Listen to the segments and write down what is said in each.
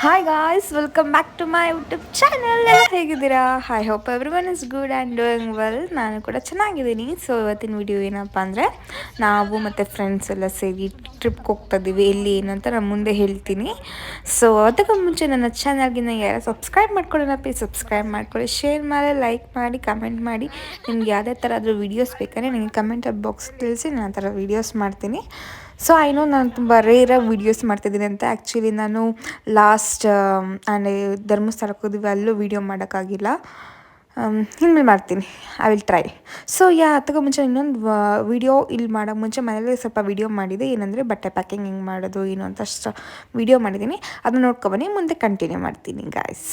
Hi guys, welcome back to my YouTube channel. ಹೇಗಿದ್ದೀರಾ? I hope everyone is good and doing well. ನಾನು ಕೂಡ ಚೆನ್ನಾಗಿದ್ದೀನಿ. So ಇವತ್ತಿನ video ಏನಪ್ಪ ಅಂದರೆ, ನಾವು ಮತ್ತು ಫ್ರೆಂಡ್ಸ್ ಎಲ್ಲ ಸೇರಿ ಟ್ರಿಪ್ಗೆ ಹೋಗ್ತಾ ಇದ್ದೀವಿ. ಎಲ್ಲಿ ಏನಂತ ನಾನು ಮುಂದೆ ಹೇಳ್ತೀನಿ. ಸೊ ಅದಕ್ಕೆ ಮುಂಚೆ ನನ್ನ ಚಾನಲ್ಗೆ ಯಾರು ಸಬ್ಸ್ಕ್ರೈಬ್ ಮಾಡ್ಕೊಳ್ಳೋಣ, ಪ್ಲೀಸ್ ಸಬ್ಸ್ಕ್ರೈಬ್ ಮಾಡ್ಕೊಳ್ಳಿ, ಶೇರ್ ಮಾಡಿ, ಲೈಕ್ ಮಾಡಿ, ಕಮೆಂಟ್ ಮಾಡಿ. ನಿಮ್ಗೆ ಯಾವುದೇ ಥರ ಆದರೂ ವೀಡಿಯೋಸ್ ಬೇಕಾದ್ರೆ ನನಗೆ ಕಮೆಂಟ್ ಬಾಕ್ಸ್ ತಿಳಿಸಿ, ನಾನು ಆ ಥರ ವೀಡಿಯೋಸ್ ಮಾಡ್ತೀನಿ. ಸೊ ಐ ನೋ ನಾನು ತುಂಬ ರೇರಾಗಿ ವೀಡಿಯೋಸ್ ಮಾಡ್ತಿದ್ದೀನಿ ಅಂತ. ಆ್ಯಕ್ಚುಲಿ ನಾನು ಲಾಸ್ಟ್ ಆ್ಯಂಡ್ ಧರ್ಮಸ್ಥಳಕ್ಕೆ ಹೋದ್ವಿ, ಅಲ್ಲೂ ವೀಡಿಯೋ ಮಾಡೋಕ್ಕಾಗಿಲ್ಲ. ಇನ್ಮೇಲೆ ಮಾಡ್ತೀನಿ, ಐ ವಿಲ್ ಟ್ರೈ. ಸೊ ಅದಕ್ಕೆ ಮುಂಚೆ ಇನ್ನೊಂದು ವೀಡಿಯೋ ಇಲ್ಲಿ ಮಾಡೋಕ್ಕೆ ಮುಂಚೆ ಮನೇಲಿ ಸ್ವಲ್ಪ ವೀಡಿಯೋ ಮಾಡಿದೆ. ಏನಂದರೆ ಬಟ್ಟೆ ಪ್ಯಾಕಿಂಗ್ ಹೆಂಗೆ ಮಾಡೋದು ಏನು ಅಂತ ಅಷ್ಟು ವೀಡಿಯೋ ಮಾಡಿದ್ದೀನಿ. ಅದನ್ನ ನೋಡ್ಕೊಬನ್ನಿ, ಮುಂದೆ ಕಂಟಿನ್ಯೂ ಮಾಡ್ತೀನಿ guys.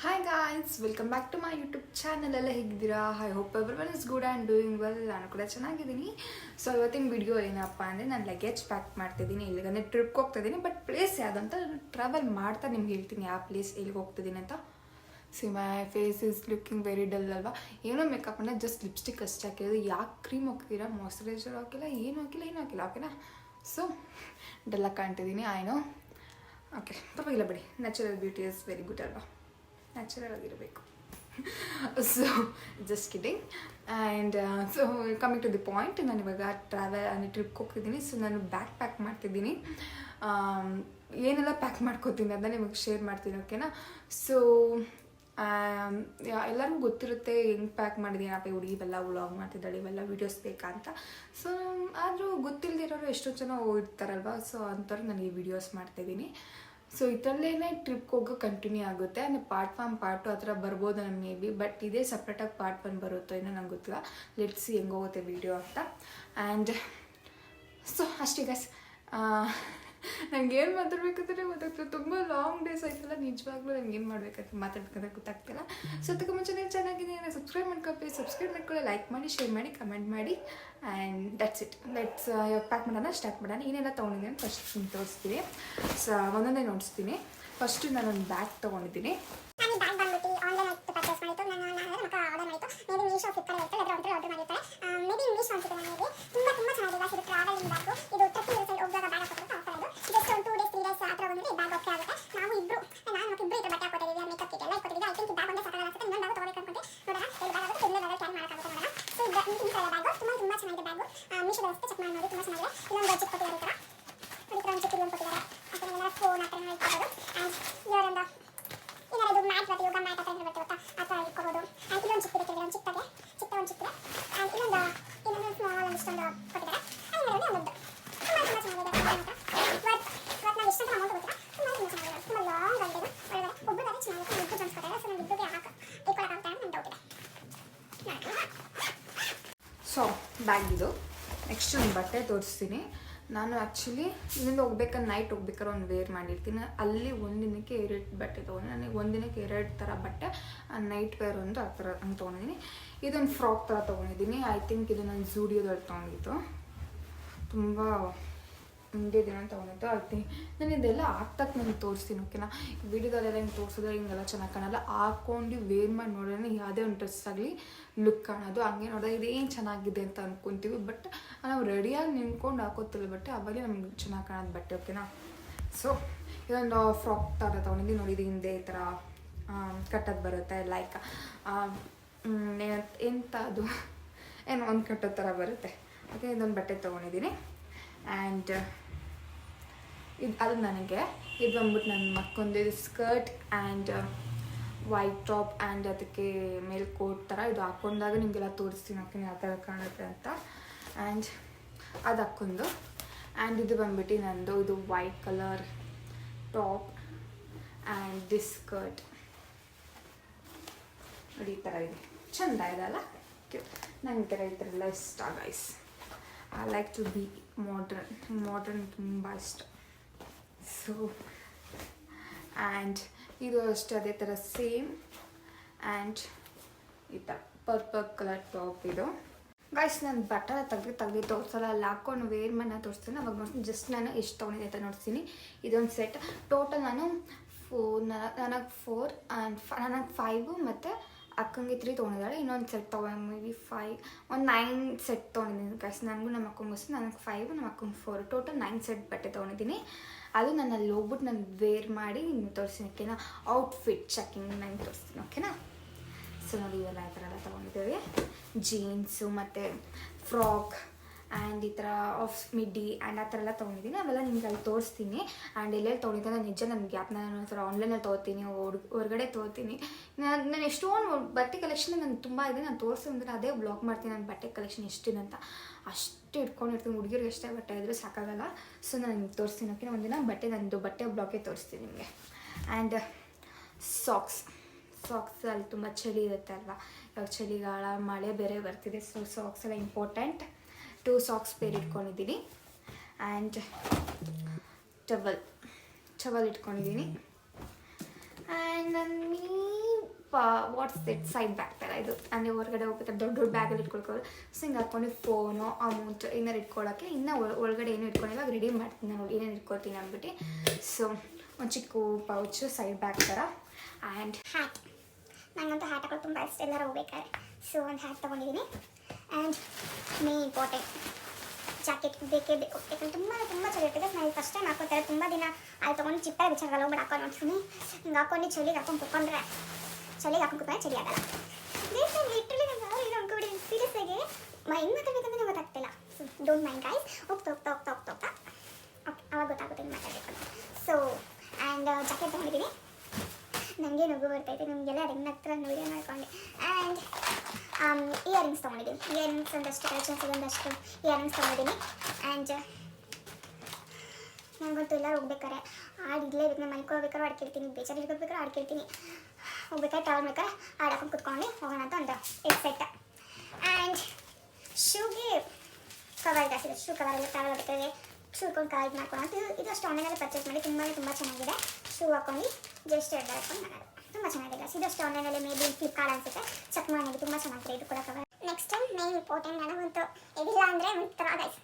Hi guys, welcome back to my YouTube channel. ಎಲ್ಲ ಹೇಗಿದ್ದೀರಾ? I hope everyone is good and doing well. ನಾನು ಕೂಡ ಚೆನ್ನಾಗಿದ್ದೀನಿ. ಸೊ ಇವತ್ತಿನ ವಿಡಿಯೋ ಏನಪ್ಪ ಅಂದರೆ, ನಾನು ಲಗೇಜ್ ಪ್ಯಾಕ್ ಮಾಡ್ತಿದ್ದೀನಿ. ಇಲ್ಲಿಗಂದರೆ ಟ್ರಿಪ್ಗೆ ಹೋಗ್ತಾಯಿದ್ದೀನಿ. ಬಟ್ ಪ್ಲೇಸ್ ಯಾವುದಂತ ಟ್ರಾವೆಲ್ ಮಾಡ್ತಾ ನಿಮ್ಗೆ ಹೇಳ್ತೀನಿ ಯಾವ ಪ್ಲೇಸ್ ಎಲ್ಲಿಗೆ ಹೋಗ್ತಿದ್ದೀನಿ ಅಂತ. See my face is looking very dull ಅಲ್ವಾ? ಏನೋ ಮೇಕಪ್ ಅಂದರೆ ಜಸ್ಟ್ ಲಿಪ್ಸ್ಟಿಕ್ ಅಷ್ಟೇ ಹಾಕಿರೋದು. ಯಾಕೆ ಕ್ರೀಮ್ ಹಾಕಿದ್ದೀರಾ, ಮಾಯ್ಶ್ಚರೈಸರ್ ಹಾಕಿಲ್ಲ, ಏನು ಹಾಕಿಲ್ಲ, ಓಕೆನಾ? ಸೊ ಡಲ್ಲಾಗಿ ಕಾಣ್ತಿದ್ದೀನಿ, ಆಯ್ನೋ. ಓಕೆ, ಪರವಾಗಿಲ್ಲ ಬಿಡಿ. Natural beauty is very good ಅಲ್ವಾ? ನ್ಯಾಚುರಲ್ ಆಗಿರಬೇಕು. So just kidding. And so coming to the point, ನಾನು ಇವಾಗ ಟ್ರಿಪ್ಗೆ ಹೋಗ್ತಿದ್ದೀನಿ. ಸೊ ನಾನು ಬ್ಯಾಗ್ ಪ್ಯಾಕ್ ಮಾಡ್ತಿದ್ದೀನಿ. ಏನೆಲ್ಲ ಪ್ಯಾಕ್ ಮಾಡ್ಕೋತೀನಿ ಅದನ್ನ ನಿಮಗೆ ಶೇರ್ ಮಾಡ್ತೀನಿ, ಓಕೆನಾ? ಸೊ ಎಲ್ಲರಿಗೂ ಗೊತ್ತಿರುತ್ತೆ ಹೆಂಗೆ ಪ್ಯಾಕ್ ಮಾಡಿದ್ದೀನಪ್ಪ ಹುಡುಗಿ ಇವೆಲ್ಲ ವ್ಲಾಗ್ ಮಾಡ್ತಿದ್ದಾಳೆ, ಇವೆಲ್ಲ ವೀಡಿಯೋಸ್ ಬೇಕಾ ಅಂತ. ಸೊ ಆದರೂ ಗೊತ್ತಿಲ್ಲದಿರೋರು ಎಷ್ಟೋ ಜನ ಇರ್ತಾರಲ್ವ. ಸೊ ಅಂಥವ್ರು ನಾನು ಈ ವಿಡಿಯೋಸ್ ಮಾಡ್ತಿದ್ದೀನಿ. ಸೊ ಇದರಲ್ಲೇ ಟ್ರಿಪ್ಗೆ ಹೋಗೋ ಕಂಟಿನ್ಯೂ ಆಗುತ್ತೆ. ಅಂದರೆ ಪಾರ್ಟ್ 1 ಪಾರ್ಟ್ 2 ಆ ಥರ ಬರ್ಬೋದು ನನಗೆ ಮೇ ಬಿ. ಬಟ್ ಇದೇ ಸಪ್ರೇಟಾಗಿ ಪಾರ್ಟ್ 1 ಬರುತ್ತೋ ಏನೋ ನಂಗೆ ಗೊತ್ತಿಲ್ಲ. ಲೆಟ್ಸ್ ಸಿ ಹೆಂಗೆ ಹೋಗುತ್ತೆ ವೀಡಿಯೋ ಅಂತ. ಆ್ಯಂಡ್ ಸೊ ಅಷ್ಟೇ ಗೈಸ್. ನಂಗೆ ಏನು ಮಾತಾಡ್ಬೇಕಂದ್ರೆ ಗೊತ್ತಾಗ್ತದೆ. ತುಂಬ ಲಾಂಗ್ ಡೇಸ್ ಆಯ್ತಲ್ಲ, ನಿಜವಾಗ್ಲೂ ನಂಗೆ ಏನು ಮಾಡಬೇಕಂತ ಮಾತಾಡ್ಬೇಕಂತ ಗೊತ್ತಾಗ್ತಿಲ್ಲ. ಸೊ ಅದಕ್ಕೆ ಮುಂಚೆ ನಾನು ಚೆನ್ನಾಗಿದ್ದೀನಿ, ಸಬ್ಸ್ಕ್ರೈಬ್ ಮಾಡ್ಕೊಳ್ಳಿ, ಲೈಕ್ ಮಾಡಿ, ಶೇರ್ ಮಾಡಿ, ಕಮೆಂಟ್ ಮಾಡಿ. And that's it. Let's pack ಮಾಡೋಣ, ಸ್ಟಾರ್ಟ್ ಮಾಡೋಣ. ಏನೆಲ್ಲ ತೊಗೊಂಡಿದ್ದೀನಿ ಅಂತ ಫಸ್ಟ್ ನಿಮ್ಗೆ ತೋರಿಸ್ತೀನಿ. ಸೊ ಒಂದೊಂದೇ ನೋಡಿಸ್ತೀನಿ. ಫಸ್ಟು ನಾನೊಂದು ಬ್ಯಾಗ್ ತೊಗೊಂಡಿದ್ದೀನಿ. ಸೊ ಬ್ಯಾಗ್ ಇದು. ನೆಕ್ಸ್ಟ್ ಒಂದು ಬಟ್ಟೆ ತೋರಿಸ್ತೀನಿ. ನಾನು ಆ್ಯಕ್ಚುಲಿ ಇಲ್ಲಿಂದ ಹೋಗ್ಬೇಕಾದ್ರೆ ನೈಟ್ ಹೋಗ್ಬೇಕಾದ್ರೆ ಒಂದು ವೇರ್ ಮಾಡಿರ್ತೀನಿ. ಅಲ್ಲಿ ಒಂದಿನಕ್ಕೆ 2 ಬಟ್ಟೆ ತೊಗೊಂಡು, ನನಗೆ ಒಂದಿನಕ್ಕೆ 2 ಥರ ಬಟ್ಟೆ. ನೈಟ್ ವೇರ್ ಒಂದು ಆ ಥರ ಹಂಗೆ ತೊಗೊಂಡಿದ್ದೀನಿ. ಇದೊಂದು ಫ್ರಾಕ್ ಥರ ತೊಗೊಂಡಿದ್ದೀನಿ. ಐ ಥಿಂಕ್ ಇದು ನಾನು ಝೂಡಿಯೋದಲ್ಲಿ ತೊಗೊಂಡಿದ್ದು. ತುಂಬ ಹಿಂದೆ ದಿನ ತೊಗೊಂಡಿದ್ದು. ನಾನು ಇದೆಲ್ಲ ಹಾಕ್ತಕ್ಕೆ ನನಗೆ ತೋರಿಸ್ತೀನಿ, ಓಕೆನಾ? ವೀಡಿಯೋದಲ್ಲೆಲ್ಲ ಹಿಂಗೆ ತೋರಿಸಿದ್ರೆ ಹಿಂಗೆಲ್ಲ ಚೆನ್ನಾಗಿ ಕಾಣಲ್ಲ. ಹಾಕ್ಕೊಂಡು ವೇರ್ ಮಾಡಿ ನೋಡಿದ್ರೆ ಯಾವುದೇ ಒಂದು ಡ್ರೆಸ್ ಆಗಲಿ ಲುಕ್ ಕಾಣೋದು. ಹಂಗೆ ನೋಡಿದ್ರೆ ಇದೇನು ಚೆನ್ನಾಗಿದೆ ಅಂತ ಅಂದ್ಕೊತೀವಿ. ಬಟ್ ನಾವು ರೆಡಿಯಾಗಿ ನಿಂತ್ಕೊಂಡು ಹಾಕೋತಿಲ್ಲ ಬಟ್ಟೆ, ಅವಾಗಲೇ ನಮ್ಗೆ ಚೆನ್ನಾಗಿ ಕಾಣೋದು ಬಟ್ಟೆ, ಓಕೆನಾ? ಸೊ ಇದೊಂದು ಫ್ರಾಕ್ ಥರ ತೊಗೊಂಡಿದ್ದೀನಿ. ನೋಡಿ, ಇದು ಹಿಂದೆ ಈ ಥರ ಕಟ್ಟೋದು ಬರುತ್ತೆ. ಲೈಕ್ ಎಂಥ ಅದು ಏನೋ ಒಂದು ಕಟ್ಟೋ ಥರ ಬರುತ್ತೆ. ಓಕೆ, ಇದೊಂದು ಬಟ್ಟೆ ತೊಗೊಂಡಿದ್ದೀನಿ. ಆ್ಯಂಡ್ ಅದು ನನಗೆ ಇದು ಬಂದ್ಬಿಟ್ಟು ನನ್ನ ಮಕ್ಕೊಂದು skirt and white top and ಅದಕ್ಕೆ ಮೇಲೆ ಕೋಟ್ ಥರ. ಇದು ಹಾಕ್ಕೊಂಡಾಗ ನಿಮಗೆಲ್ಲ ತೋರಿಸ್ತೀನಿ, ಓಕೆ, ಯಾವ ಥರ ಕಾಣುತ್ತೆ ಅಂತ. ಆ್ಯಂಡ್ ಅದು ಹಾಕ್ಕೊಂಡು, ಆ್ಯಂಡ್ ಇದು ಬಂದ್ಬಿಟ್ಟು ನಂದು ಇದು white colour top and this skirt. ನೋಡಿ, ಈ ಥರ ಇದೆ, ಚೆಂದ ಇದೆ ಅಲ್ಲ? ನಂಗೆ ಈ ಥರ ಎಲ್ಲ ಇಷ್ಟ guys. I like to be modern ತುಂಬ ಇಷ್ಟ. ಸೊ ಆ್ಯಂಡ್ ಇದು ಅಷ್ಟೇ ಅದೇ ಥರ ಸೇಮ್. ಆ್ಯಂಡ್ ಈ ಥರ ಪರ್ಪಲ್ ಕಲರ್ ಟಾಪ್ ಇದು. ಗೈಸ್, ನಾನು ಬಟ್ಟೆ ತೆಗ್ದು ತೋರಿಸಲ್ಲ, ಅಲ್ಲಿ ಹಾಕ್ಕೊಂಡು ವೇರ್ ಮಾಡಿ ತೋರಿಸ್ತೀನಿ. ಅವಾಗ ನೋಡ್ತೀನಿ ಜಸ್ಟ್ ನಾನು ಎಷ್ಟು ತೊಗೊಂಡಿದ್ದೆ ಅಂತ ನೋಡ್ತೀನಿ. ಇದೊಂದು ಸೆಟ್ ಟೋಟಲ್ ನಾನು ನನಗೆ 4 ಆ್ಯಂಡ್ ನನಗೆ 5 ಮತ್ತು ಅಕ್ಕಂಗೆ 3 ತೊಗೊಂಡಿದ್ದಾಳೆ. ಇನ್ನೊಂದು ಸೆಟ್ ತೊಗೊಂಡು ಮೇ ಬಿ 5 ಒಂದು 9 ಸೆಟ್ ತೊಗೊಂಡಿದ್ದೀನಿ ಗೈಸ್. ನನಗೂ ನಮ್ಮ ಅಕ್ಕಂಗೋಸ್ಕರ ನನಗೆ 5, ನಮ್ಮ ಅಕ್ಕಂಗೆ 4, ಟೋಟಲ್ 9 ಸೆಟ್ ಬಟ್ಟೆ ತೊಗೊಂಡಿದ್ದೀನಿ. ಅದು ನಾನು ಅಲ್ಲಿ ಹೋಗ್ಬಿಟ್ಟು ನಾನು ವೇರ್ ಮಾಡಿ ನಿಮ್ಗೆ ತೋರಿಸ್ತೀನಿ ಓಕೆನಾ. ಔಟ್ಫಿಟ್ ಚೆಕಿಂಗ್ ನಂಗೆ ತೋರಿಸ್ತೀನಿ ಓಕೆನಾ. ಸೊ ನೋಡಿ ಇವೆಲ್ಲ ಈ ಥರ ಎಲ್ಲ ತೊಗೊಂಡಿದ್ದೇವೆ, ಜೀನ್ಸು ಮತ್ತು ಫ್ರಾಕ್ ಆ್ಯಂಡ್ ಈ ಥರ ಆಫ್ ಮಿಡ್ಡಿ ಆ್ಯಂಡ್ ಆ ಥರ ಎಲ್ಲ ತೊಗೊಂಡಿದ್ದೀನಿ. ಅವೆಲ್ಲ ನಿಮ್ಗೆ ಅಲ್ಲಿ ತೋರಿಸ್ತೀನಿ. ಆ್ಯಂಡ್ ಎಲ್ಲೆಲ್ಲಿ ತೊಗೊಂಡಿದ್ದೆ ನಾನು ನಿಜ ನನ್ನ ಗ್ಯಾಪ್ನ ನಾನು ಒಂಥರ ಆನ್ಲೈನಲ್ಲಿ ತೊಗೋತೀನಿ, ಹೊರಗಡೆ ತೊಗೋತೀನಿ. ನಾನು ಎಷ್ಟೊಂದು ಬಟ್ಟೆ ಕಲೆಕ್ಷನ್ ನಾನು ತುಂಬ ಇದೆ, ನಾನು ತೋರಿಸಿದ್ರೆ ಅದೇ ಬ್ಲಾಗ್ ಮಾಡ್ತೀನಿ ನನ್ನ ಬಟ್ಟೆ ಕಲೆಕ್ಷನ್ ಎಷ್ಟಿದೆ ಅಂತ. ಅಷ್ಟು ಇಟ್ಕೊಂಡಿರ್ತೀನಿ, ಹುಡುಗಿರಿಗೆ ಎಷ್ಟೇ ಬಟ್ಟೆ ಇದ್ದರೂ ಸಾಕಾಗಲ್ಲ. ಸೊ ನಾನು ನಿಮ್ಗೆ ತೋರಿಸ್ತೀನಿ ಓಕೆ. ಒಂದಿನ ನಂದು ಬಟ್ಟೆ ಬ್ಲಾಗೇ ತೋರಿಸ್ತೀನಿ ನಿಮಗೆ. ಆ್ಯಂಡ್ ಸಾಕ್ಸ್ ಅಲ್ಲಿ ತುಂಬ ಚಳಿ ಇರುತ್ತೆ ಅಲ್ವಾ, ಇವಾಗ ಚಳಿಗಾಲ ಮಳೆ ಬೇರೆ ಬರ್ತಿದೆ. ಸೊ ಸಾಕ್ಸ್ ಎಲ್ಲ ಇಂಪಾರ್ಟೆಂಟ್. 2 ಸಾಕ್ಸ್ ಪೇರ್ ಇಟ್ಕೊಂಡಿದ್ದೀನಿ. ಆ್ಯಂಡ್ ಟವಲ್ ಇಟ್ಕೊಂಡಿದ್ದೀನಿ. ಆ್ಯಂಡ್ ನನ್ನ ವಾಟ್ಸ್ ಇಟ್ ಸೈಡ್ ಬ್ಯಾಗ್ ಥರ ಇದು, ಅಂದರೆ ಹೊರಗಡೆ ಹೋಗ್ಬೇಕಾದ್ರೆ ದೊಡ್ಡ ಬ್ಯಾಗಲ್ಲಿ ಇಟ್ಕೊಳ್ಕೋದು. ಸೊ ಹಿಂಗೆ ಹಾಕ್ಕೊಂಡು ಫೋನು ಅಮೌಂಟ್ ಏನಾರು ಇಟ್ಕೊಳ್ಳೋಕ್ಕೆ. ಇನ್ನೂ ಒಳಗಡೆ ಏನೂ ಇಟ್ಕೊಂಡಿಲ್ಲ, ರೆಡಿ ಮಾಡ್ತೀನಿ ನಾನು ಏನೇನು ಇಟ್ಕೊಳ್ತೀನಿ ಅಂದ್ಬಿಟ್ಟು. ಸೊ ಒಂದು ಚಿಕ್ಕ ಪೌಚು ಸೈಡ್ ಬ್ಯಾಗ್ ಥರ. ಆ್ಯಂಡ್ ಹ್ಯಾಟ್, ನನಗಂತೂ ಹ್ಯಾಟ್ ಹಾಕೋದು ತುಂಬ ಇಷ್ಟ ಎಲ್ಲರೂ ಹೋಗ್ಬೇಕಾದ್ರೆ. ಸೊ ಒಂದು ಹ್ಯಾಟ್ ತೊಗೊಂಡಿದ್ದೀನಿ. ಆ್ಯಂಡ್ ಮೇನ್ ಇಂಪಾರ್ಟೆಂಟ್ ಜಾಕೆಟ್ ಬೇಕೇ ಬೇಕು, ಯಾಕಂದ್ರೆ ತುಂಬ ಚಳಿ ಇರ್ತದೆ. ನಾನು ಫಸ್ಟ್ ಟೈಮ್ ಹಾಕೋತಾರೆ, ತುಂಬ ದಿನ ಅಲ್ಲಿ ತೊಗೊಂಡು ಚಿಪ್ಪಾಗಿ ಬಿಚ್ಚಾಗಲ್ಲ, ಹೋಗ್ಬಿಟ್ಟು ಹಾಕೊಂಡು ನೋಡ್ತೀನಿ. ಹಿಂಗೆ ಹಾಕೊಂಡು ಚಳಿಗೆ ಹಾಕೊಂಡು ಕುತ್ಕೊಂಡ್ರೆ ಚಳಿ ಆಗಲ್ಲ. ಲಿಟ್ರಲಿ ನಾನು ಯಾವ ಇಲ್ಲ ಅನ್ಕೊಬಿಟ್ಟಿದ್ದೀನಿ ಸೀರಿಯಸ್ ಆಗಿ. ಹೆಂಗೆ ಮಾತಾಡಬೇಕಂದ್ರೆ ಗೊತ್ತಾಗ್ತಿಲ್ಲ. So don't mind guys. ಹೋಗ್ತಾ ಓಕೆ ಅವಾಗ ಗೊತ್ತಾಗುತ್ತೆ ಹಿಂಗೆ ಮಾತಾಡಬೇಕು ಅಂತ. ಸೊ ಆ್ಯಂಡ್ ಜಾಕೆಟ್ ತೊಗೊಂಡಿದ್ದೀನಿ. ನನಗೆ ನಗು ಬರ್ತೈತೆ, ನಿಮಗೆಲ್ಲ ರಿಂಗ್ ಹತ್ರ ವೀಡಿಯೋ ಮಾಡ್ಕೊಂಡು. ಆ್ಯಂಡ್ ಇಯರಿಂಗ್ಸ್ ತೊಗೊಂಡಿದ್ದೀನಿ. ಇಯರಿಂಗ್ಸ್ ಒಂದಷ್ಟು ಕಲೆಕ್ಷನ್ಸ್ ಒಂದಷ್ಟು ಇಯರಿಂಗ್ಸ್ ತೊಗೊಂಡಿದ್ದೀನಿ. ಆ್ಯಂಡ್ ನನಗಂತೂ ಎಲ್ಲರೂ ಹೋಗ್ಬೇಕಾರೆ ಇರಲೇಬೇಕು. ನಾನು ಮಲ್ಕೋಬೇಕಾದ್ರೆ ಆಡ್ಕಿರ್ತೀನಿ, ಬೇಜಾರು ಇಟ್ಕೋಬೇಕಾದ್ರೆ ಆಡ್ಕಿರ್ತೀನಿ, ಹೋಗ್ಬೇಕಾದ್ರೆ ಟ್ರಾವೆಲ್ ಬೇಕಾದ್ರೆ ಹಾಕೊಂಡು ಕುತ್ಕೊಂಡು ಹೋಗೋಣ ಅಂತ ಒಂದು ಸೆಟ್. ಆ್ಯಂಡ್ ಶೂಗೆ ಕವರ್ ಜಾಸ್ತಿ, ಶೂ ಕವರ್ ಎಲ್ಲ ಟ್ರಾವೆಲ್ ಬೇಕಾದ್ರೆ ಶೂ ಇಟ್ಕೊಂಡು ಕವರ್ ಮಾಡ್ಕೊಂಡು ಇದು ಅಷ್ಟು ಆನ್ಲೈನಲ್ಲಿ ಪರ್ಚೇಸ್ ಮಾಡಿ ತುಂಬ ಚೆನ್ನಾಗಿದೆ. ಶೂ ಹಾಕೊಂಡು ಜಸ್ಟ್ ಎರಡು ಹಾಕೊಂಡು ಮಾಡೋದು ತುಂಬ ಚೆನ್ನಾಗಿದೆ. ಇದಷ್ಟು ಆನ್ಲೈನಲ್ಲಿ ಮೇ ಬಿ ಫ್ಲಿಪ್ಕಾರ್ಟ್ ಅನಿಸುತ್ತೆ, ಚೆಕ್ ಮಾಡಿ ತುಂಬ ಚೆನ್ನಾಗಿದೆ ಇದು ಕೂಡ ಕವರ್. ನೆಕ್ಸ್ಟ್ ಮೇನ್ ಇಂಪಾರ್ಟೆಂಟ್ ನನಗಂತೂ ಇದಿಲ್ಲ ಅಂದರೆ ಒಂಥರ guys.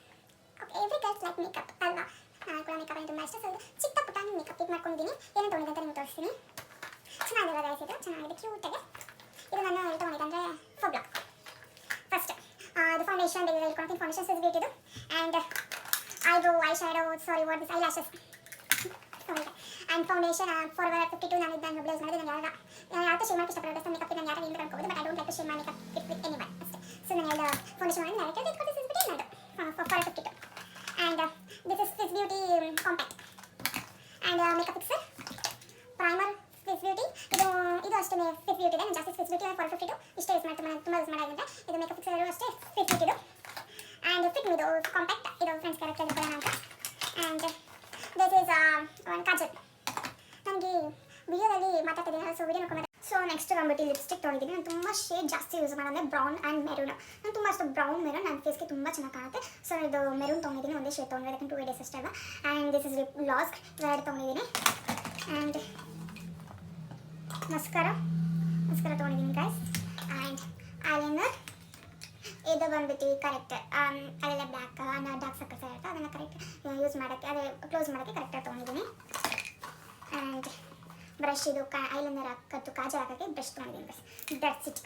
Okay, every guys like makeup ಅಲ್ವಾ, ನಾನು ಕೂಡ ಮೇಕಪ್ ತುಂಬ ಇಷ್ಟ. ಸೊ ಚಿಕ್ಕ ಪುಟ್ಟ ಮೇಕಪ್ ಇದು ಮಾಡ್ಕೊಂಡಿದ್ದೀನಿ. ಏನು ತೊಗೊಂಡಿದ್ದೆ ಅಂತ ನಿಮ್ಗೆ ತೋರಿಸ್ತೀನಿ. ಚೆನ್ನಾಗಿದೆ ಗೈಸ್, ಇದು ಚೆನ್ನಾಗಿದೆ, ಕ್ಯೂಟಾಗೆ. ಇದು ನಾನು ಎಲ್ಲಿ ತೊಗೊಂಡಿದ್ದೆ ಅಂದರೆ ಫೋಬ್ಲಾಕ್. ಫಸ್ಟ್ ಇದು ಫೌಂಡೇಶನ್ ಹೇಳ್ಕೊಳ್ತೀನಿ. ಫೌಂಡೇಶನ್ ಸಿಸ್ಬಿಟ್ ಇದು. And I shadow I lashes ತೊಗೊಂಡಿದ್ದೆ. ಆ್ಯಂಡ್ ಫೌಂಡೇಶನ್ ಫಾರ್ವರ್ 52 ನಾನು ಇದನ್ನು ಬ್ಲೇಸ್ ಮಾಡಿದೆ. ನಾನು ಯಾವತ್ತೂ ಶೇರ್ ಮಾಡೋಕ್ಕೆ ಇಷ್ಟಪಡೋದು ಮೇಕಪ್. ನಾನು ಯಾರು ಹಿಂಗೆ ಅನ್ಕೋಬೋದು, but I don't like to share my makeup with ಎನಿ ಬನ್ ಅಷ್ಟೇ. ಸೊ ನಾನು ಎಲ್ಲ ಫೌಂಡೇಶನ್ ಮಾಡಿ ನಾನು ಇದು ಇಟ್ಕೊಂಡು ಸಿಸ್ಬಿಟ್ಟು ನಾನು ಫಾರ್ವರ್ 52. And this is Swiss beauty compact. And makeup fixer primer Swiss beauty. ಇದು ಅಷ್ಟೇ ಸ್ವಿಸ್ ಬ್ಯೂಟಿ ಇದೆ. ನಾನು ಜಾಸ್ತಿ ಸ್ವಿಸ್ ಬ್ಯೂಟಿ ಫಾರ್ವರ್ 52 ಇಷ್ಟೇ ಯೂಸ್ ಮಾಡ್ತೀನಿ, ನಾನು ತುಂಬ ಯೂಸ್ ಮಾಡೋದಂತೆ. ಇದು ಮೇಕಪ್ ಫಿಕ್ಸರ್ ಅಷ್ಟೇ ಸ್ವಿಸ್ ಬ್ಯೂಟಿದು. ಆ್ಯಂಡ್ ಫಿಟ್ ಇದು ಕಾಂಪ್ಯಾಕ್ಟ್, ಇದು ಫ್ರೆಂಡ್ಸ್ ಕ್ಯಾರೆಕ್ಟರ್ ಇಟ್ಕೊಳ್ಳೋಣ ಅಂತ. ಆ್ಯಂಡ್ ದಿಸ್ ಈಸ್ ಒಂದು ಕಾಜಲ್. ನನಗೆ ವಿಡಿಯೋದಲ್ಲಿ ಮಾತಾಡ್ತಿದ್ದೀನಿ, ಸೊ ವಿಡಿಯೋ ನೋಡ್ಕೊಂಡು. ಸೊ ನೆಕ್ಸ್ಟ್ ಬಂದ್ಬಿಟ್ಟು ಲಿಪ್ಸ್ಟಿಕ್ ತೊಗೊಂಡಿದ್ದೀನಿ. ನಾನು ತುಂಬ ಶೇಡ್ ಜಾಸ್ತಿ ಯೂಸ್ ಮಾಡೋಂದ್ರೆ ಬ್ರೌನ್ ಆ್ಯಂಡ್ ಮೆರೂನ್. ನಾನು ತುಂಬ ಅಷ್ಟು ಬ್ರೌನ್ ಮೆರೂನ್ ನನ್ನ ಫೇಸ್ಗೆ ತುಂಬ ಚೆನ್ನಾಗಿ ಕಾಣುತ್ತೆ. ಸೊ ಇದು ಮೆರೂನ್ ತೊಗೊಂಡಿದ್ದೀನಿ, ಒಂದೇ ಶೇಡ್ ತೊಗೊಂಡಿದ್ದೀನಿ, ಯಾಕಂದ್ರೆ 2 ಡೇಸ್ ಅಷ್ಟೇ ಅಲ್ಲ. And this is lip glass ಎರಡು ತೊಗೊಂಡಿದ್ದೀನಿ. ಆ್ಯಂಡ್ ಮಸ್ಕರ ತೊಗೊಂಡಿದ್ದೀನಿ ಗೈಸ್. ಆ್ಯಂಡ್ ಐಲೈನರ್ ಇದು ಬಂದ್ಬಿಟ್ಟು ಕರೆಕ್ಟ್ ಅಲ್ಲೆಲ್ಲ ಬ್ಲ್ಯಾಕ್ ಡಾರ್ಕ್ ಸರ್ಕಲ್ಸ್ ಇರುತ್ತೆ, ಅದನ್ನು ಕರೆಕ್ಟ್ ಯೂಸ್ ಮಾಡೋಕ್ಕೆ, ಅದೇ ಕ್ಲೋಸ್ ಮಾಡೋಕ್ಕೆ ಕರೆಕ್ಟಾಗಿ ತೊಗೊಂಡಿದ್ದೀನಿ. ಆ್ಯಂಡ್ ಬ್ರಷ್ ಇದು ಐಲೈನರ್ ಹಾಕೋದು ಕಾಜಲ್ ಹಾಕೋಕ್ಕೆ ಬ್ರಷ್ ತೊಗೊಂಡಿದ್ದೀನಿ ಗೈಸ್. ದಟ್ಸ್ ಇಟ್,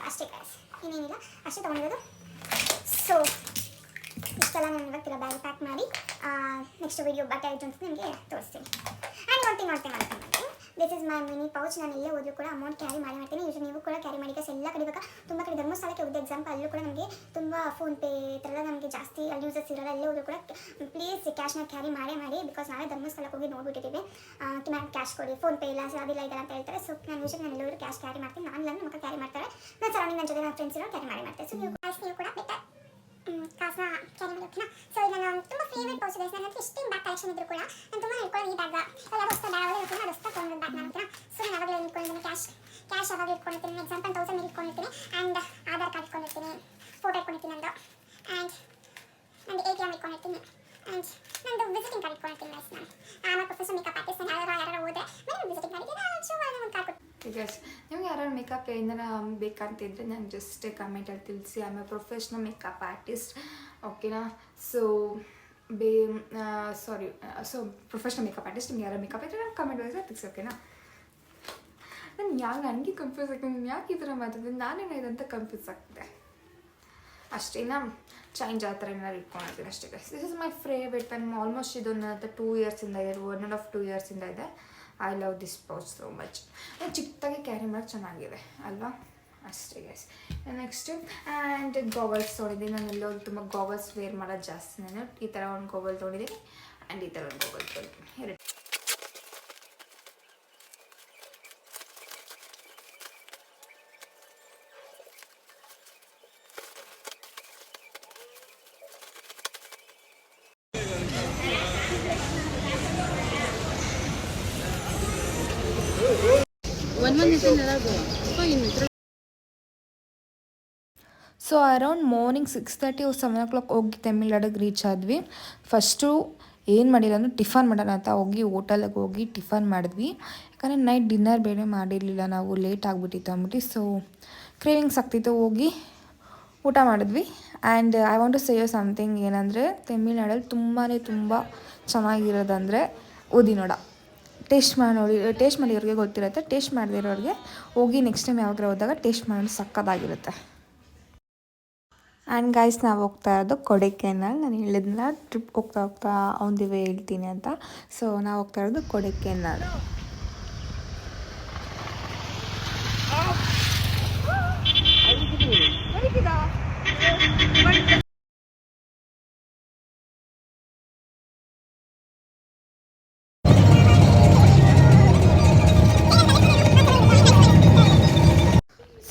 ಅಷ್ಟೇ ಗೈಸ್, ಇನ್ನೇನಿಲ್ಲ, ಅಷ್ಟೇ ತೊಗೊಂಡಿರೋದು. ಸೊ ಇಷ್ಟೆಲ್ಲ ನಾನು ಇವಾಗ ಬ್ಯಾಗ್ ಪ್ಯಾಕ್ ಮಾಡಿ ನೆಕ್ಸ್ಟ್ ವೀಡಿಯೋ ಬಟ್ಟೆ ಐಟಮ್ಸ್ ನಿಮಗೆ ತೋರಿಸ್ತೀನಿ. ಆ್ಯಂಡ್ ಒಂದು ಥಿಂಗ್ ಮಾಡ್ತೀನಿ. This is my mini pouch. ನಾನು ಎಲ್ಲೇ ಹೋದರೂ ಕೂಡ ಅಮೌಂಟ್ ಕ್ಯಾರಿ ಮಾಡ್ತೀನಿ. ಯೂಸ್ ನೀವು ಕೂಡ ಕ್ಯಾರಿ ಮಾಡಿ ಗೈಸ್. ಎಲ್ಲ ಕಡೆ ಇವಾಗ ತುಂಬ ಕಡೆ ಧರ್ಮಸ್ಥಳಕ್ಕೆ ಹೋದ ಎಕ್ಸಾಂಪಲ್, ಅಲ್ಲೂ ಕೂಡ ನಮಗೆ ತುಂಬ ಫೋನ್ಪೇ ಈ ಥರ ನಮಗೆ ಜಾಸ್ತಿ ಅಲ್ಲಿ ಯೂಸಸ್ ಇರೋಲ್ಲ. ಎಲ್ಲೇ ಹೋದರೂ ಕೂಡ ಪ್ಲೀಸ್ ಕ್ಯಾಶ್ನ ಕ್ಯಾರಿ ಮಾಡಿ, ಬಿಕಾಸ್ ನಾವೇ ಧರ್ಮಸ್ಥಳಕ್ಕೆ ಹೋಗಿ ನೋಡ್ಬಿಟ್ಟಿದ್ದೀವಿ. ನಾನು ಕ್ಯಾಶ್ ಕೊಡಿ, ಫೋನ್ಪೇ ಇಲ್ಲ, ಅದಿಲ್ಲ ಇದೆಲ್ಲ ಅಂತ ಹೇಳ್ತಾರೆ. ಸೊ ನಾನು ಯೂಶಲಿ ನಾನು ಎಲ್ಲರೂ ಕ್ಯಾಶ್ ಕ್ಯಾರಿ ಮಾಡ್ತೀನಿ. ನಾನು ನಮ್ಮ ಕ್ಯಾರಿ ಮಾಡ್ತಾರೆ, ನನ್ನ ಸರೌಂಡಿಂಗ್ ನನ್ನ ಜೊತೆ ನನ್ನ ಫ್ರೆಂಡ್ಸ್ ಇರೋ ಕ್ಯಾರಿ ಮಾಡ್ತಾರೆ. ಸೊ ನೀವು ಕೂಡ ಬೆಟರ್ ಕಾಸನ್ನ ಕ್ಯಾರಿ ಮಾಡಿ ಓಕೆನಾ. ಸೊ ಇದು ನಾನು ತುಂಬ ಫೇವ್ರೇಟ್ ಪೌಚ್ ಗೈಸ್. ನನ್ನ ಎಷ್ಟೇ ಬ್ಯಾಗ್ ಕಲೆಕ್ಷನ್ ಇದ್ದರೂ ಕೂಡ ನಾನು ತುಂಬ ಹೇಳ್ಕೊಂಡು ಈ ಬ್ಯಾಗ್ ಎಲ್ಲ ಹೊಸ ಬ್ಯಾಗ್ ಇರ್ತೀನಿ, ಅದು ಹೊಸ ತೊಗೊಂಡು ಬ್ಯಾಗ್ ನಾನು ಸೊ ನಾನು ಅವಾಗಲೇ ಇಟ್ಕೊಂಡಿದ್ದೀನಿ. ಕ್ಯಾಶ್ ಅವಾಗ ಇಟ್ಕೊಂಡಿರ್ತೀನಿ, ಎಕ್ಸಾಂಪಲ್ 1000 ಇಟ್ಕೊಂಡಿರ್ತೀನಿ. ಆ್ಯಂಡ್ ಆಧಾರ್ ಕಾರ್ಡ್ ಇಟ್ಕೊಂಡಿರ್ತೀನಿ, ಫೋಟೋ ಇಟ್ಕೊಂಡಿರ್ತೀನಿ ನಂದು. ಆ್ಯಂಡ್ ನಂದು ATM ಇಟ್ಕೊಂಡಿರ್ತೀನಿ. ಆ್ಯಂಡ್ ನಂದು ವಿಸಿಟಿಂಗ್ ಕಾರ್ಡ್ ಇಟ್ಕೊಂಡಿರ್ತೀನಿ ಗೈಸ್. ನಾನು ಪ್ರೊಫೆಷನಲ್ ಮೇಕಪ್ ಆರ್ಟಿಸ್ಟ್. ನಾನು ಯಾರು ಹೋದರೆ ನಾನು ವಿಸಿಟಿಂಗ್ ಕಾರ್ಡ್ ಶೋ ಒಂದು ಕಾರ್ಡ್ ಕೊಟ್ಟು. ಗೈಸ್, ನಿಮ್ಗೆ ಯಾರು ಮೇಕಪ್ ಏನಾರ ಬೇಕಂತಿದ್ರೆ ನಾನು ಜಸ್ಟ್ ಕಮೆಂಟಲ್ಲಿ ತಿಳಿಸಿ. I am a professional makeup artist ಓಕೆನಾ. So professional makeup artist. ನಿಮ್ಗೆ ಯಾರು ಮೇಕಪ್ ಇದ್ದರೆ ನಾನು ಕಮೆಂಟ್ ವೈಸ್ ತಿಳಿಸಿ ಓಕೆನಾ. ನನಗೆ ಕನ್ಫ್ಯೂಸ್ ಆಗ್ತದೆ, ಯಾಕೆ ಈ ಥರ ಮಾತಾಡ್ತೀನಿ, ನಾನೇನಿದೆ ಅಂತ ಕನ್ಫ್ಯೂಸ್ ಆಗ್ತದೆ. ಅಷ್ಟೇನ ಚೇಂಜ್ ಆ ಥರ ಏನಾದ್ರು ಇಟ್ಕೊಂಡಿರ್ತೀನಿ ಅಷ್ಟೇ guys. This is my favourite pen. Almost ಇದೊಂದು 2 ಇಯರ್ಸಿಂದ ಇದೆ, 1.5-2 ಇಯರ್ಸಿಂದ ಇದೆ. I love this pouch so much. ಚಿಕ್ಕದಾಗಿ ಕ್ಯಾರಿ ಮಾಡೋಕ್ಕೆ ಚೆನ್ನಾಗಿದೆ ಅಲ್ವಾ, ಅಷ್ಟೇ ಗೈಸ್. ನೆಕ್ಸ್ಟ್ ಆ್ಯಂಡ್ ಗಾಗಲ್ಸ್ ತೊಗೊಂಡಿದ್ದೀನಿ. ನಾನು ಎಲ್ಲೋದು ತುಂಬ ಗಾಗಲ್ಸ್ ವೇರ್ ಮಾಡೋದು ಜಾಸ್ತಿ. ನಾನು ಈ ಥರ ಒಂದು ಗಾಗಲ್ ತೊಗೊಂಡಿದ್ದೀನಿ ಆ್ಯಂಡ್ ಈ ಥರ ಒಂದು ಗಾಗಲ್ ತೊಗೊಂಡಿದ್ದೀನಿ, ಎರಡು. So around morning 6:30 or 7 o'clock ಹೋಗಿ ತಮಿಳ್ನಾಡಿಗೆ ರೀಚ್ ಆದ್ವಿ. ಫಸ್ಟು ಏನು ಮಾಡಿಲ್ಲ ಅಂದರೆ ಟಿಫನ್ ಮಾಡೋಣ ಅಂತ ಹೋಗಿ ಹೋಟೆಲಿಗೆ ಹೋಗಿ ಟಿಫನ್ ಮಾಡಿದ್ವಿ. ಯಾಕಂದರೆ ನೈಟ್ ಡಿನ್ನರ್ ಬೇರೆ ಮಾಡಿರಲಿಲ್ಲ ನಾವು, ಲೇಟ್ ಆಗಿಬಿಟ್ಟಿತ್ತು ಅಂದ್ಬಿಟ್ಟು. ಸೊ ಕ್ರೇವಿಂಗ್ಸ್ ಆಗ್ತಿತ್ತು, ಹೋಗಿ ಊಟ ಮಾಡಿದ್ವಿ. And I want to say something ಏನಂದರೆ, ತಮಿಳ್ನಾಡಲ್ಲಿ ತುಂಬ ಚೆನ್ನಾಗಿರೋದಂದರೆ ಉದಿನೋಡ. ಟೇಸ್ಟ್ ಮಾಡಿರೋರಿಗೆ ಗೊತ್ತಿರುತ್ತೆ, ಟೇಸ್ಟ್ ಮಾಡದಿರೋರಿಗೆ ಹೋಗಿ ನೆಕ್ಸ್ಟ್ ಟೈಮ್ ಯಾವಾಗ ಹೋದಾಗ ಟೇಸ್ಟ್ ಮಾಡೋದು ಸಕ್ಕತ್ತಾಗಿರುತ್ತೆ. ಆ್ಯಂಡ್ ಗೈಸ್, ನಾವು ಹೋಗ್ತಾ ಇರೋದು ಕೊಡೈಕೆನಾಲ್. ನಾನು ಹೇಳಿದ್ನಲ್ಲ ಟ್ರಿಪ್ ಹೋಗ್ತಾ ಆನ್ ದಿ ವೇ ಹೇಳ್ತೀನಿ ಅಂತ. ಸೊ ನಾವು ಹೋಗ್ತಾ ಇರೋದು ಕೊಡೈಕೆನಾಲ್.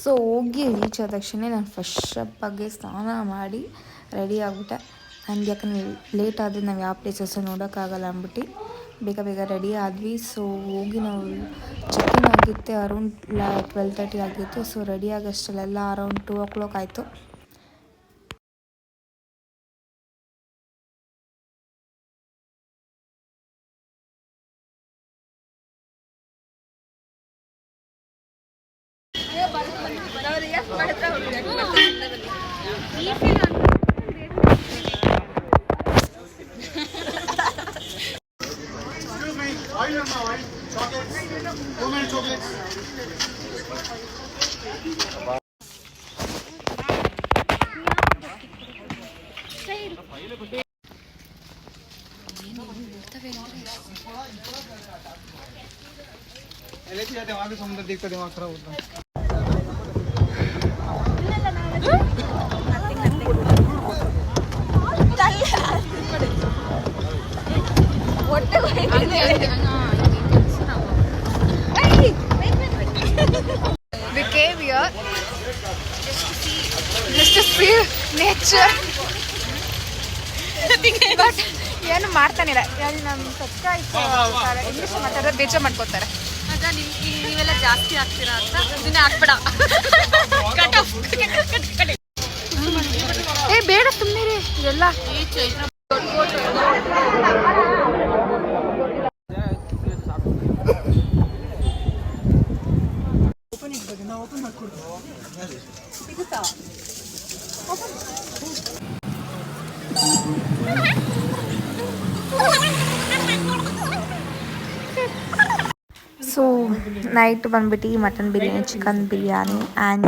ಸೊ ಹೋಗಿ ರೀಚ್ ಆದ ತಕ್ಷಣ ನಾನು ಫಸ್ಟ್ ಬಗ್ಗೆ ಸ್ನಾನ ಮಾಡಿ ರೆಡಿ ಆಗಿಬಿಟ್ಟೆ. ಆ್ಯಂಡ್ ಯಾಕಂದರೆ ಲೇಟ್ ಆದರೆ ನಾವು ಯಾವ ಪ್ಲೇಸಸ್ಸು ನೋಡೋಕ್ಕಾಗಲ್ಲ ಅಂದ್ಬಿಟ್ಟು ಬೇಗ ರೆಡಿ ಆದ್ವಿ. ಸೊ ಹೋಗಿ ನಾವು ಚೆಕ್ಇನ್ ಆಗಿತ್ತೆ ಅರೌಂಡ್ 12:30 ಆಗಿತ್ತು. ಸೊ ರೆಡಿ ಆಗೋಷ್ಟರಲ್ಲೆಲ್ಲ ಅರೌಂಡ್ 2 o'clock ಆಯಿತು. दिमाग समुद्र देखकर दिमाग खराब होता है. We came here just to see nature. But ಏನು ಮಾಡ್ತಾನಿಲ್ಲ. ಅಲ್ಲಿ ನಮ್ಮ ಸಬ್ಸ್ಕ್ರೈಬ್ ಇಂಗ್ಲೀಷ್ ಮಾತಾಡೋದು ಬೇಜಾರು ಮಾಡ್ಕೋತಾರೆ. ನೀವೆಲ್ಲ ಜಾಸ್ತಿ ಆಗ್ತೀರಾ ಅಂತ ಇದನ್ನೇ ಹಾಕ್ಬೇಡ. ಏ ಬೇಡ ಸುಮ್ಮನೆ ಎಲ್ಲ. ಸೊ ನೈಟ್ ಬಂದ್ಬಿಟ್ಟು mutton biryani, chicken biryani and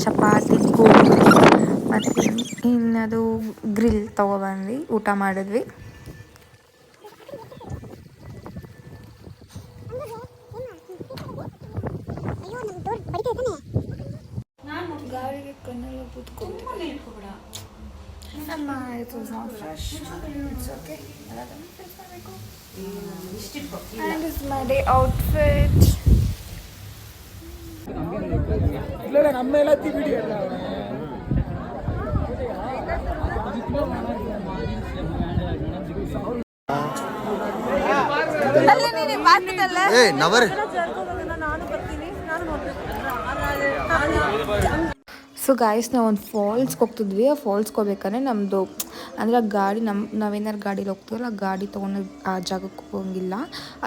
chapati, gobi ಮತ್ತು ಇನ್ನದು ಗ್ರಿಲ್ ತೊಗೊಬಂದ್ವಿ, ಊಟ ಮಾಡಿದ್ವಿ. ಗಾಳಿಗೆ ಕಣ್ಣೆಲ್ಲ ಕೂತ್ಕೊಳ್ತೀವಿ. ನಮ್ಮ ಇದು not fresh, it's okay. And this is my day outfit. ನಮ್ಮ ಎಲ್ಲ ವಿಡಿಯೋ ಎಲ್ಲ ಸೊ ಗಾಯ್ಸ್, ನಾವು ಒಂದು ಫಾಲ್ಸ್ಗೆ ಹೋಗ್ತಿದ್ವಿ. ಆ ಫಾಲ್ಸ್ಗೆ ಹೋಗ್ಬೇಕಾದ್ರೆ ನಮ್ಮದು ಅಂದರೆ ಆ ಗಾಡಿ ನಾವೇನಾರು ಗಾಡೀಲಿ ಹೋಗ್ತೀವಲ್ಲ ಆ ಗಾಡಿ ತೊಗೊಂಡು ಆ ಜಾಗಕ್ಕೆ ಹೋಗಂಗಿಲ್ಲ.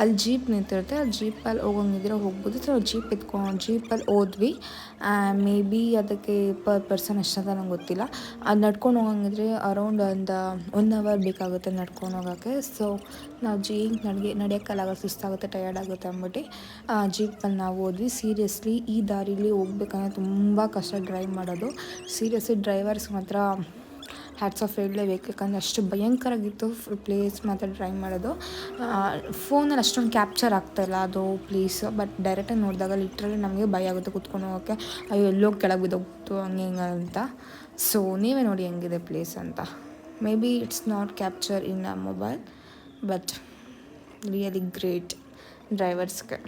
ಅಲ್ಲಿ ಜೀಪ್ ನಿಂತಿರುತ್ತೆ, ಆ ಜೀಪಲ್ಲಿ ಹೋಗಂಗಿದ್ರೆ ಹೋಗ್ಬೋದು. ಸೊ ಜೀಪಲ್ಲಿ ಹೋದ್ವಿ. ಮೇ ಬಿ ಅದಕ್ಕೆ ಪರ್ ಪರ್ಸನ್ ಎಷ್ಟಂತ ನಂಗೆ ಗೊತ್ತಿಲ್ಲ. ಅದು ನಡ್ಕೊಂಡು ಹೋಗಂಗಿದ್ರೆ ಅರೌಂಡ್ ಒಂದು 1 ಅವರ್ ಬೇಕಾಗುತ್ತೆ ನಡ್ಕೊಂಡು ಹೋಗೋಕ್ಕೆ. ಸೊ ನಾವು ನಡೆಯೋಕ್ಕಾಗಲ್ಲ, ಸುಸ್ತಾಗುತ್ತೆ, ಟಯರ್ಡ್ ಆಗುತ್ತೆ ಅಂದ್ಬಿಟ್ಟು ಜೀಪಲ್ಲಿ ನಾವು ಹೋದ್ವಿ. ಸೀರಿಯಸ್ಲಿ ಈ ದಾರಿಲಿ ಹೋಗ್ಬೇಕಂದ್ರೆ ತುಂಬ ಕಷ್ಟ ಡ್ರೈವ್ ಮಾಡೋದು. ಸೀರಿಯಸ್ಲಿ ಡ್ರೈವರ್ಸ್ ಮಾತ್ರ ಹ್ಯಾಟ್ಸ್ ಆಫ್ ಹೇಳಲೇಬೇಕು, ಯಾಕಂದರೆ ಅಷ್ಟು ಭಯಂಕರಾಗಿತ್ತು ಪ್ಲೇಸ್ ಮಾತ್ರ ಡ್ರೈವ್ ಮಾಡೋದು. ಫೋನಲ್ಲಿ ಅಷ್ಟೊಂದು ಕ್ಯಾಪ್ಚರ್ ಆಗ್ತಾಯಿಲ್ಲ ಅದು ಪ್ಲೇಸ್, ಬಟ್ ಡೈರೆಕ್ಟಾಗಿ ನೋಡಿದಾಗ ಲಿಟ್ರಲಿ ನಮಗೆ ಭಯ ಆಗುತ್ತೆ ಕೂತ್ಕೊಂಡು ಹೋಗೋಕ್ಕೆ. ಅಯ್ಯೋ ಎಲ್ಲೋ ಕೆಳಗೆ ಬಿದ್ದೋಗ್ತು ಹಂಗೆ ಹಿಂಗೆ ಅಂತ. ಸೊ ನೀವೇ ನೋಡಿ ಹೆಂಗಿದೆ ಪ್ಲೇಸ್ ಅಂತ. Maybe it's not capture in a mobile, but really great ಡ್ರೈವರ್ಸ್ಗೆ.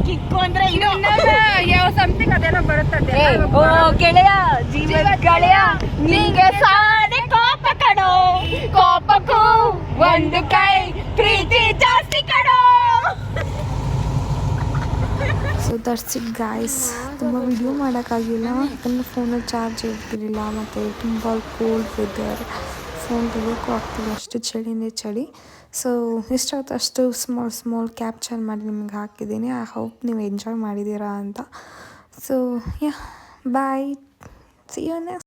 ಕಿಕ್ಕು ಅಂದ್ರೆ ಯಾವ ಸಮಥಿಂಗ್ ಅದೆಲ್ಲ ಬರುತ್ತದೆ. ಓ ಗೆಳೆಯ, ಜೀವದ ಗೆಳೆಯ, ನಿಂಗೆ ಸಾದೆ ಕೋಪ ಕಡೋ, ಕೋಪಕ್ಕೂ ಒಂದು ಕೈ ಪ್ರೀತಿ ಜಾಸ್ತಿ ಕಡೋ. So that's it guys. ತುಂಬ ವಿಡಿಯೋ ಮಾಡೋಕ್ಕಾಗಿಲ್ಲ, ಯಾಕಂದರೆ ಫೋನಲ್ಲಿ ಚಾರ್ಜ್ ಇರ್ತಿರಲಿಲ್ಲ, ಮತ್ತು ತುಂಬ ಕೋಲ್ಡ್ ವೆದರ್, ಫೋನ್ ತೆಗಿಯೋಕ್ಕೂ ಆಗ್ತಿಲ್ಲ, ಅಷ್ಟು ಚಳಿನೇ ಚಳಿ. ಸೊ ಎಷ್ಟಾಗುತ್ತೆ ಅಷ್ಟು ಸ್ಮಾಲ್ ಕ್ಯಾಪ್ಚರ್ ಮಾಡಿ ನಿಮಗೆ ಹಾಕಿದ್ದೀನಿ. ಐ ಹೋಪ್ ನೀವು ಎಂಜಾಯ್ ಮಾಡಿದ್ದೀರಾ ಅಂತ. So yeah bye, see you next.